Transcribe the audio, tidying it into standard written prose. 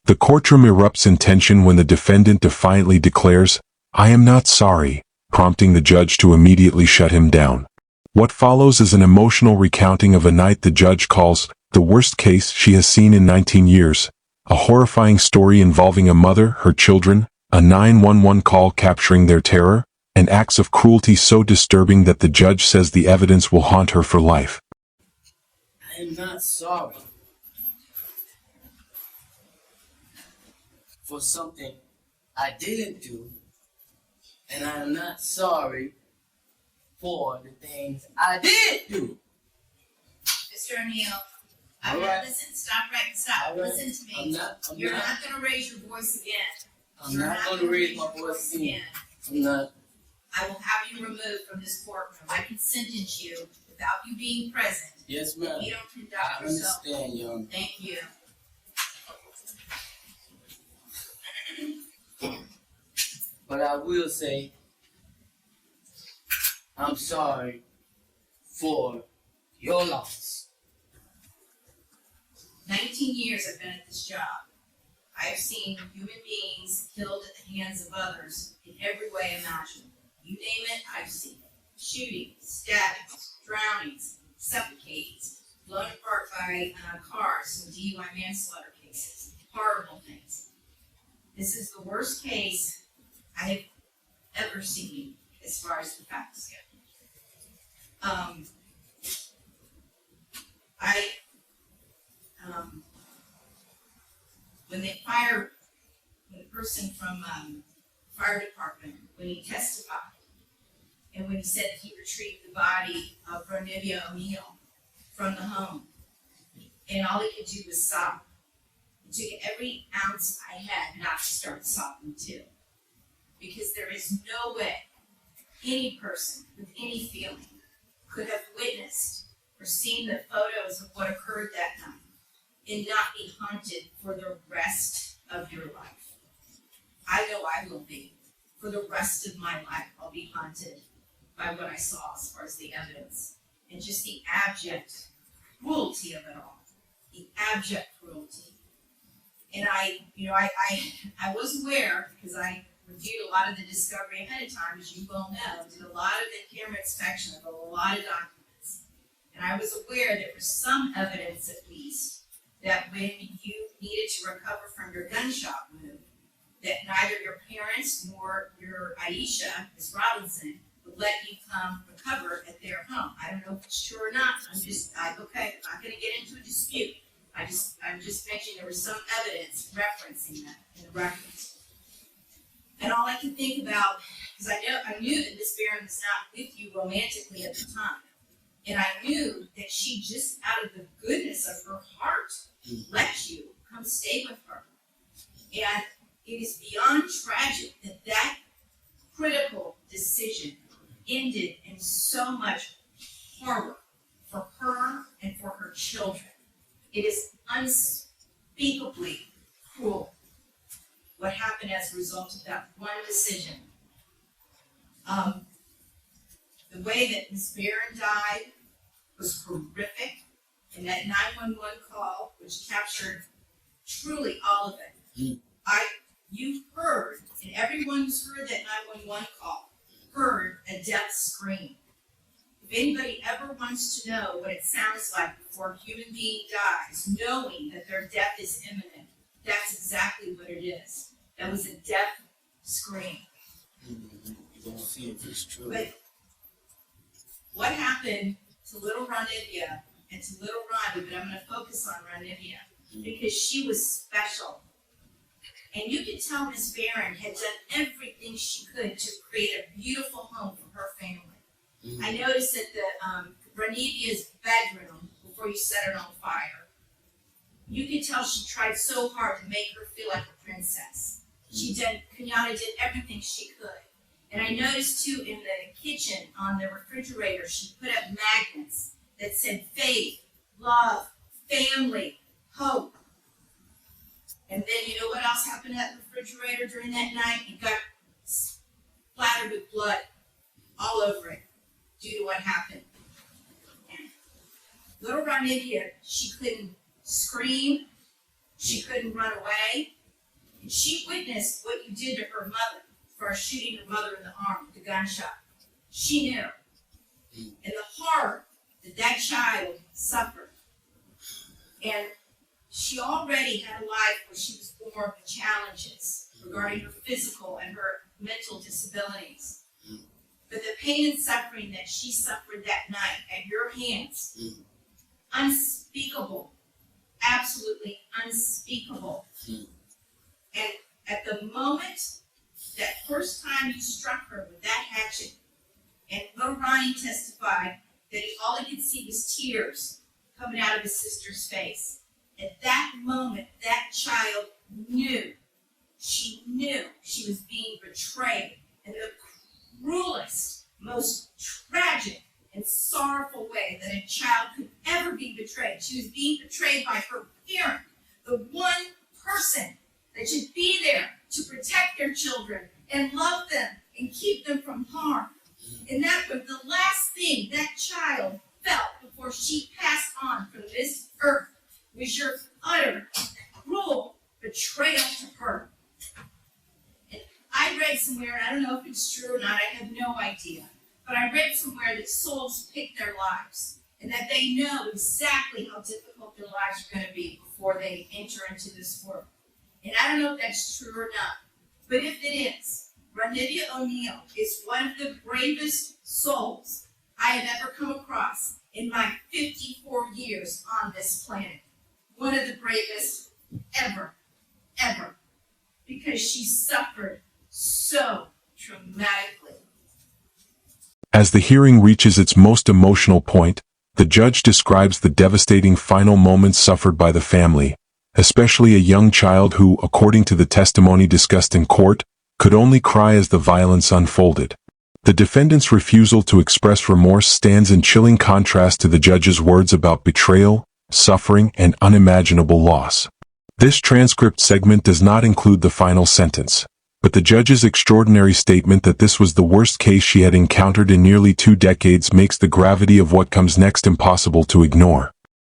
The courtroom erupts in tension when the defendant defiantly declares, "I am not sorry," prompting the judge to immediately shut him down. What follows is an emotional recounting of a night the judge calls the worst case she has seen in 19 years, a horrifying story involving a mother, her children, a 911 call capturing their terror, and acts of cruelty so disturbing that the judge says the evidence will haunt her for life. I am not sorry for something I didn't do, and I am not sorry for the things I did do. Mr. O'Neill, Alright. listen, stop right, stop, Alright. listen to me. You're not gonna raise your voice again. I'm You're not going to raise my voice again. I'm not. I will have you removed from this courtroom. I can sentence you without you being present. Yes, ma'am. You don't conduct I yourself. understand, young. Thank you. But I will say, I'm sorry for your loss. 19 years I've been at this job. I've seen human beings killed at the hands of others in every way imaginable. You name it, I've seen it. Shootings, stabbings, drownings, suffocatings, blown apart by cars in DUI manslaughter cases. Horrible things. This is the worst case I've ever seen as far as the facts go. When the person from fire department, when he testified, and when he said that he retrieved the body of Ronivia O'Neill from the home, and all he could do was sob. It took every ounce I had not to start sobbing too. Because there is no way any person with any feeling could have witnessed or seen the photos of what occurred that night and not be haunted for the rest of your life. I know I will be. For the rest of my life, I'll be haunted by what I saw as far as the evidence and just the abject cruelty of it all. The abject cruelty. And I was aware, because I reviewed a lot of the discovery ahead of time, as you well know, did a lot of in-camera inspection of a lot of documents. And I was aware there was some evidence, at least, that when you needed to recover from your gunshot wound, that neither your parents nor your Aisha, Ms. Robinson, would let you come recover at their home. I don't know if it's true or not. I'm not going to get into a dispute. I'm just mentioning there was some evidence referencing that in the records. And all I can think about, because I knew that Miss Barron was not with you romantically at the time. And I knew that she just out of the goodness of her heart let you come stay with her. And it is beyond tragic that that critical decision ended in so much horror for her and for her children. It is unspeakably cruel what happened as a result of that one decision. The way that Ms. Barron died was horrific, and that 911 call, which captured truly all of it. You heard, and everyone who's heard that 911 call, heard a death scream. If anybody ever wants to know what it sounds like before a human being dies, knowing that their death is imminent, that's exactly what it is. That was a death scream. You don't see if it's true. But what happened to little Ronivia and to little Ronnie, but I'm going to focus on Ronivia, because she was special. And you could tell Miss Barron had done everything she could to create a beautiful home for her family. I noticed that the Ronivia's bedroom, before you set it on fire, you could tell she tried so hard to make her feel like a princess. Kenyatta did everything she could. And I noticed too in the kitchen on the refrigerator, she put up magnets that said faith, love, family, hope. And then you know what else happened at the refrigerator during that night? It got splattered with blood all over it due to what happened. Little Ronivia, she couldn't scream, she couldn't run away, And she witnessed what you did to her mother for shooting her mother in the arm with the gunshot. She knew. And the horror that that child suffered. And she already had a life where she was born with challenges regarding her physical and her mental disabilities. But the pain and suffering that she suffered that night at your hands, unspeakable, absolutely unspeakable. And at the moment, that first time you struck her with that hatchet, and little Ronnie testified that all he could see was tears coming out of his sister's face. At that moment, that child knew. She knew she was being betrayed in the cruelest, most tragic, and sorrowful way that a child could ever be betrayed. She was being betrayed by her parent, the one person that should be there to protect their children and love them and keep them from harm. And that was the last thing that child felt before she passed on from this earth, was your utter, cruel betrayal to her. And I read somewhere, and I don't know if it's true or not, I have no idea, but I read somewhere that souls pick their lives, and that they know exactly how difficult their lives are going to be before they enter into this world. And I don't know if that's true or not, but if it is, Ronivia O'Neal is one of the bravest souls I have ever come across in my 54 years on this planet. One of the bravest ever, ever, because she suffered so traumatically. As the hearing reaches its most emotional point, the judge describes the devastating final moments suffered by the family, especially a young child who, according to the testimony discussed in court, could only cry as the violence unfolded. The defendant's refusal to express remorse stands in chilling contrast to the judge's words about betrayal, suffering, and unimaginable loss. This transcript segment does not include the final sentence, but the judge's extraordinary statement that this was the worst case she had encountered in nearly 2 decades makes the gravity of what comes next impossible to ignore.